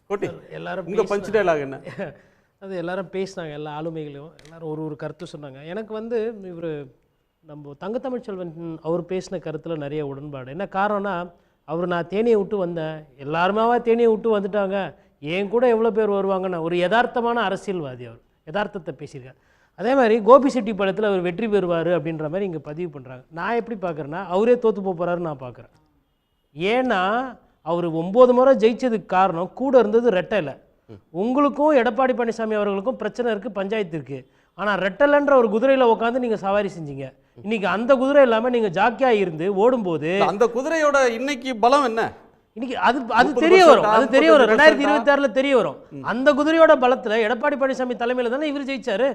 கோட்டி எல்லாரும் உங்க பஞ்ச் டயலாக் என்ன? அது எல்லாரும் பேசினாங்க, எல்லா ஆளுமைகளையும் எல்லாரும் ஒரு கருத்து சொன்னாங்க. எனக்கு வந்து இவர் நம்ம தங்கத்தமிழ்ச்செல்வன் அவர் பேசின கருத்தில் நிறைய உடன்பாடு. என்ன காரணம்னா, அவர் நான் தேனியை விட்டு வந்தேன், எல்லாருமே தேனியை விட்டு வந்துட்டாங்க, என் கூட எவ்வளோ பேர் வருவாங்கன்னு ஒரு யதார்த்தமான அரசியல்வாதி. அவர் யதார்த்தத்தை பேசியிருக்கார். அதே மாதிரி கோபி செட்டி படத்தில் அவர் வெற்றி பெறுவார் அப்படின்ற மாதிரி இங்கே பதிவு பண்ணுறாங்க. நான் எப்படி பார்க்குறேன்னா, அவரே தோற்று போகிறாருன்னு நான் பார்க்குறேன். ஏன்னா அவர் 9 முறை ஜெயிச்சதுக்கு காரணம் கூட இருந்தது ரெட்டலை. உங்களுக்கும் எடப்பாடி பழனிசாமி அவர்களுக்கும் பிரச்சனை இருக்குது, பஞ்சாயத்து இருக்குது. ஆனால் ரெட்டலைன்ற ஒரு குதிரையில் உட்காந்து நீங்கள் சவாரி செஞ்சீங்க. இன்னைக்கு அந்த குதிரை இல்லாமல் நீங்கள் ஜாக்கியா இருந்து ஓடும்போது அந்த குதிரையோட இன்னைக்கு பலம் என்ன? இன்னைக்கு அது தெரிய வரும். அது தெரிய வரும் 2026 தெரிய வரும். அந்த குதிரையோட பலத்தில் எடப்பாடி பழனிசாமி தலைமையில் தானே இவர் ஜெயிச்சாரு.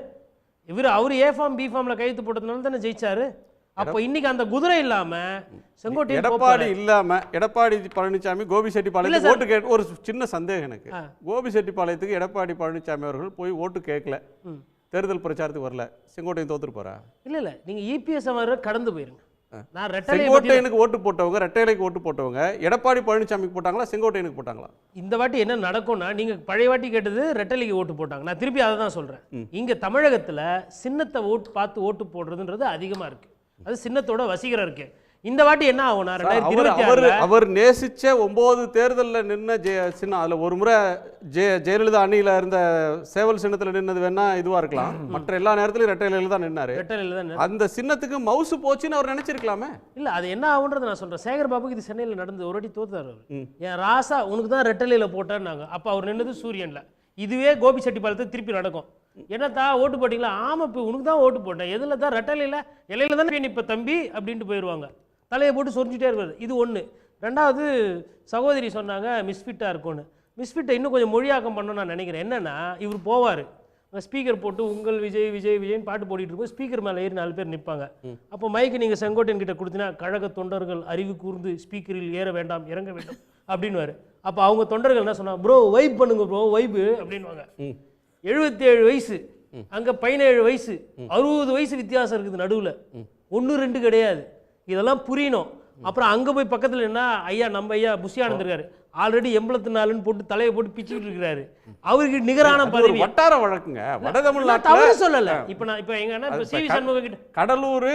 அவர் ஏ ஃபார்ம் பி ஃபார்ம்ல கையெழுத்து போட்டதுனால தானே ஜெயிச்சாரு. அப்போ இன்னைக்கு அந்த குதிரை இல்லாம செங்கோட்டையன் எடப்பாடி இல்லாம எடப்பாடி பழனிசாமி கோபி செட்டிப்பாளையத்துக்கு ஓட்டு கேட்க ஒரு சின்ன சந்தேகம் எனக்கு. கோபி செட்டிப்பாளையத்துக்கு எடப்பாடி பழனிசாமி அவர்கள் போய் ஓட்டு கேட்கல, தேர்தல் பிரச்சாரத்துக்கு வரல, செங்கோட்டையன் தோத்துட்டு போறா? இல்ல நீங்க இபிஎஸ் அவரை கடந்து போயிருங்க. நான் செங்கோட்டையனுக்கு ஓட்டு போட்டவங்க, ரெட்டைலைக்கு ஓட்டு போட்டவங்க எடப்பாடி பழனிசாமிக்கு போட்டாங்களா, செங்கோட்டையனுக்கு போட்டாங்களா? இந்த வாட்டி என்ன நடக்கும்னா, நீங்க பழைய வாட்டி கேட்டது ரெட்டைலைக்கு ஓட்டு போட்டாங்க, நான் திருப்பி அதை தான் சொல்றேன். இங்க தமிழகத்துல சின்னத்தை ஓட்டு பார்த்து ஓட்டு போடுறதுன்றது அதிகமா இருக்கு. அது சின்னத்தோட வசீகரம் இருக்கு. இந்த வாட்டி என்ன ஆகும்னா, அவர் நேசிச்ச 9 தேர்தலில் நின்ன சின்னம், அதுல ஒரு முறை ஜெயலலிதா அணியில இருந்த சேவல் சின்னத்தில் நின்னது வேணா இதுவா இருக்கலாம், மற்ற எல்லா நேரத்திலும் ரெட்டையில தான் நின்னாரு. அந்த சின்னத்துக்கு மவுசு போச்சுன்னு அவர் நினைச்சிருக்கலாமே. இல்ல அது என்ன ஆகுன்றது நான் சொல்றேன். சேகர் பாபுக்கு இது சென்னையில் நடந்து ஒரு வாட்டி தோத்தாரு. என் ராசா உனக்கு தான் ரெட்டையில போட்டாருன்னாங்க. அப்ப அவர் நின்னது சூரியன்ல. இதுவே கோபி செட்டிப்பாளையத்தை திருப்பி நடக்கும். என்னத்தா ஓட்டு போட்டிங்களா? ஆமா, இப்போ உனக்கு தான் ஓட்டு போட்டேன். எதுல தான் ரெட்டலையில இலையில தானே இப்போ தம்பி அப்படின்ட்டு போயிடுவாங்க. தலையை போட்டு சொரிஞ்சிட்டே இருக்காது. இது ஒன்று. ரெண்டாவது, சகோதரி சொன்னாங்க மிஸ்ஃபிட்டாக இருக்கும்னு. மிஸ்ஃபிட்டை இன்னும் கொஞ்சம் மொழியாக்கம் பண்ணணும்னு நான் நினைக்கிறேன். என்னென்னா, இவர் போவார், ஸ்பீக்கர் போட்டு உங்கள் விஜய் விஜய் விஜய்னு பாட்டு போட்டிகிட்டு இருக்கும். ஸ்பீக்கர் மேலே ஏறி 4 பேர் நிற்பாங்க. அப்போ மைக்கு நீங்கள் செங்கோட்டையன் கிட்ட கொடுத்தீங்கன்னா, கழக தொண்டர்கள் அறிவு கூர்ந்து ஸ்பீக்கரில் ஏற வேண்டாம், இறங்க வேண்டும் அப்படின்வாரு. அப்போ அவங்க தொண்டர்கள் என்ன சொன்னாங்க, ப்ரோ வைப் பண்ணுங்க ப்ரோ, வைப்பு அப்படின்வாங்க. 77 வயசு, அங்கே 17 வயசு, 60 வயசு வித்தியாசம் இருக்குது நடுவில், 1-2 கிடையாது. இதெல்லாம் புரியணும். அப்புறம் அங்கே போய் பக்கத்தில் என்ன ஐயா, நம்ம ஐயா புஷியானந்த் இருக்காரு, ஆல்ரெடி 84ன்னு போட்டு தலையை போட்டு பிச்சுக்கிட்டு இருக்கிறாரு. அவருக்கு நிகரான பதவி வட்டார வழக்குங்க. வட தமிழ்நாட்டுல சொல்லல. இப்போ நான் இப்போ எங்கன்னா சிவி சண்முகம் கிட்ட கடலூர்,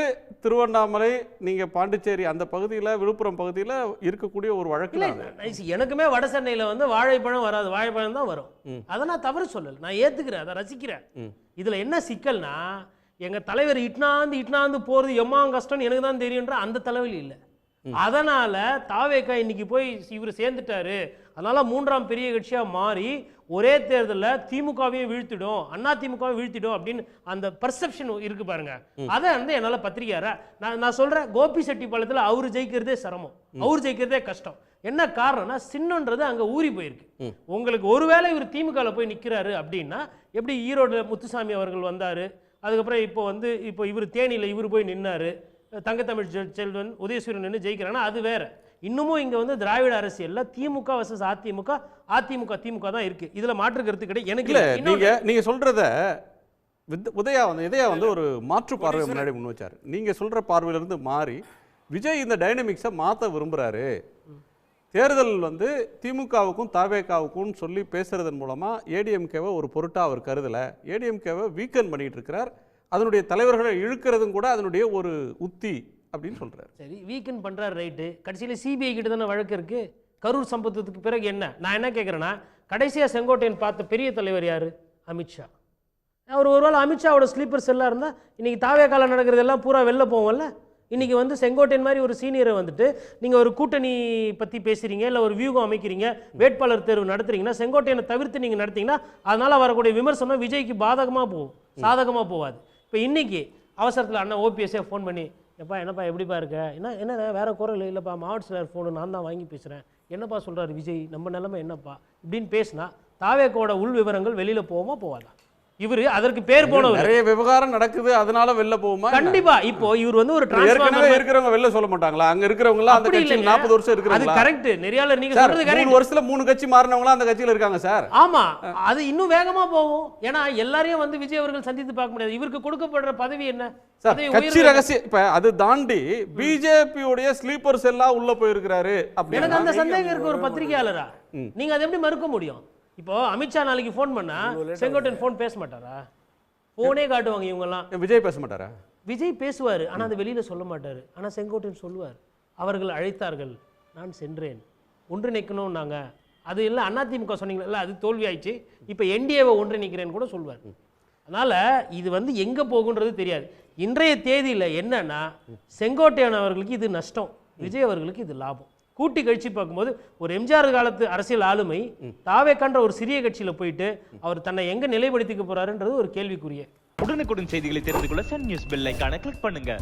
திருவண்ணாமலை, நீங்க பாண்டிச்சேரி அந்த பகுதியில், விழுப்புரம் பகுதியில் இருக்கக்கூடிய ஒரு வழக்கு. எனக்குமே வட சென்னையில் வந்து வாழைப்பழம் வராது, வாழைப்பழம் தான் வரும். அதை நான் தவறு சொல்லல, நான் ஏத்துக்கிறேன், அதை ரசிக்கிறேன். இதுல என்ன சிக்கல்னா, எங்க தலைவர் இட்னாந்து போறது எம்மா கஷ்டம்னு எனக்கு தான் தெரியுன்ற அந்த தலைவலி இல்லை. அதனால தாவேக்கா இன்னைக்கு போய் இவர் சேர்ந்துட்டாரு, அதனால 3ஆம் பெரிய கட்சியா மாறி ஒரே தேர்தலில் திமுகவையும் வீழ்த்திடும், அண்ணா திமுகவையும் வீழ்த்திடும் அப்படின்னு அந்த பர்செப்ஷன் இருக்கு பாருங்க. அதை வந்து என்னால பத்திரிகையார நான் சொல்றேன், கோபி செட்டிப்பாளையத்தில் அவர் ஜெயிக்கிறதே சிரமம், அவர் ஜெயிக்கிறதே கஷ்டம். என்ன காரணம்னா, சின்னன்றது அங்க ஊறி போயிருக்கு. உங்களுக்கு ஒருவேளை இவர் திமுகல போய் நிக்கிறாரு அப்படின்னா, எப்படி ஈரோடு முத்துசாமி அவர்கள் வந்தாரு, அதுக்கப்புறம் இப்போ இவர் தேனியில் இவர் போய் நின்னாரு, தங்கத்தமிழ் செல்வன் உதயசூரியன் நின்று ஜெயிக்கிறாங்கன்னா அது வேற. இன்னமும் இங்க வந்து திராவிட அரசியல்ல திமுக வர்சஸ் அதிமுக, அதிமுக திமுக தான் இருக்கு. இதுல மாற்று கருத்து கிடையாது எனக்கு. நீங்க சொல்றத இதயா வந்து ஒரு மாற்று பார்வை முன்னாடி முன் வச்சாரு. நீங்க சொல்ற பார்வையில இருந்து மாறி விஜய் இந்த டைனமிக்ஸை மாற்ற விரும்புறாரு. தேர்தல் வந்து திமுகவுக்கும் தாவேகாவுக்கும் சொல்லி பேசுறதன் மூலமா ஏடிஎம்கேவை ஒரு பொருட்டா அவர் கருதல, ஏடிஎம்கேவை வீக்கன் பண்ணிட்டு இருக்கிறார், அதனுடைய தலைவர்களை இழுக்கிறதும் கூட அதனுடைய ஒரு உத்தி அப்படின்னு சொல்றாரு. சரி, வீக்கன் பண்றாரு, ரைட்டு. கடைசியில் சிபிஐ கிட்ட தானே வழக்கு இருக்கு. கரூர் சம்பவத்துக்கு பிறகு என்ன நான் என்ன கேட்குறேன்னா, கடைசியாக செங்கோட்டையன் பார்த்த பெரிய தலைவர் யாரு? அமித்ஷா. அவர் ஒருவேளை அமித்ஷாவோட ஸ்லீப்பர் செல்லாக இருந்தால் இன்னைக்கு தாவேகால நடக்கிறதெல்லாம் பூரா வெளில போவோம்ல. இன்னைக்கு வந்து செங்கோட்டையன் மாதிரி ஒரு சீனியரை வந்துட்டு நீங்கள் ஒரு கூட்டணி பற்றி பேசுகிறீங்க, இல்லை ஒரு வியூகம் அமைக்கிறீங்க, வேட்பாளர் தேர்வு நடத்துறீங்கன்னா, செங்கோட்டையனை தவிர்த்து நீங்கள் நடத்தீங்கன்னா அதனால் வரக்கூடிய விமர்சனம் விஜய்க்கு பாதகமாக போகும், சாதகமாக போகாது. இப்போ இன்னைக்கு அவசரத்தில் அண்ணா ஓபிஎஸ்ஸே ஃபோன் பண்ணி, எப்பா என்னப்பா எப்படிப்பா இருக்க, என்ன வேற குரல் இல்லைப்பா, மாவட்ட செயலர் ஃபோனு நான் தான் வாங்கி பேசுகிறேன், என்னப்பா சொல்கிறாரு விஜய், நம்ம நிலைமை என்னப்பா இப்படின்னு பேசினா தாவேக்கோட உள் விவரங்கள் வெளியில் போவோமா போவாதா? இவரு அதற்கு பேர் போனவர். நிறைய விவகாரம் நடக்குது, அதனால வெளில போகுமா? கண்டிப்பா. இப்போ இவர் வந்து ஒரு டிரான்ஸ்ஃபார்மர் இருக்கிறவங்க வெளில சொல்ல மாட்டாங்களா? அங்க இருக்கிறவங்க எல்லாம் அந்த கட்சியில 40 வருஷம் இருக்காங்க. அது கரெக்ட். நெறியாளர் நீங்க சொல்றது கரெக்ட். 3 வருஷத்துல 3 கட்சி மாறினவங்க அந்த கட்சியில இருக்காங்க சார். ஆமா, அது இன்னும் வேகமா போகும். ஏன்னா எல்லாரையும் வந்து விஜய் அவர்கள் சந்தித்து பார்க்க முடியாது. இவருக்கு கொடுக்கப்படுற பதவி என்ன? கட்சி ரகசியம். இப்ப அது தாண்டி பிஜேபி உடைய ஸ்லீப்பர் செல்லா உள்ள போயிருக்காரு. எனக்கு அந்த சந்தேகம் இருக்கு ஒரு பத்திரிகையாளரா. நீங்க அதை எப்படி மறுக்க முடியும்? இப்போ அமித்ஷா நாளைக்கு ஃபோன் பண்ணா செங்கோட்டையன் ஃபோன் பேச மாட்டாரா? ஃபோனே காட்டுவாங்க இவங்கெல்லாம். விஜய் பேச மாட்டாரா? விஜய் பேசுவார், ஆனால் அதை வெளியில் சொல்ல மாட்டார். ஆனால் செங்கோட்டையன் சொல்லுவார், அவர்கள் அழைத்தார்கள், நான் சென்றேன், ஒன்றிணைக்கணும் நாங்கள். அது இல்லை அதிமுக சொன்னீங்களா, அது தோல்வி ஆயிடுச்சு, இப்போ என்டிஏவை ஒன்றிணைக்கிறேன்னு கூட சொல்லுவார். அதனால் இது வந்து எங்கே போகுன்றது தெரியாது. இன்றைய தேதியில் என்னன்னா செங்கோட்டையன் அவர்களுக்கு இது நஷ்டம், விஜய் அவர்களுக்கு இது லாபம். கூட்டி கட்சி பார்க்கும்போது ஒரு எம்ஜிஆர் காலத்து அரசியல் ஆளுமை தாவேக்கான்ற ஒரு சிறிய கட்சியில் போயிட்டு அவர் தன்னை எங்கே நிலைப்படுத்திக்க போறாருன்றது ஒரு கேள்விக்குரிய. உடனுக்குடன் செய்திகளை தெரிந்து கொள்ள சன் நியூஸ் பெல் ஐகானை கிளிக் பண்ணுங்க.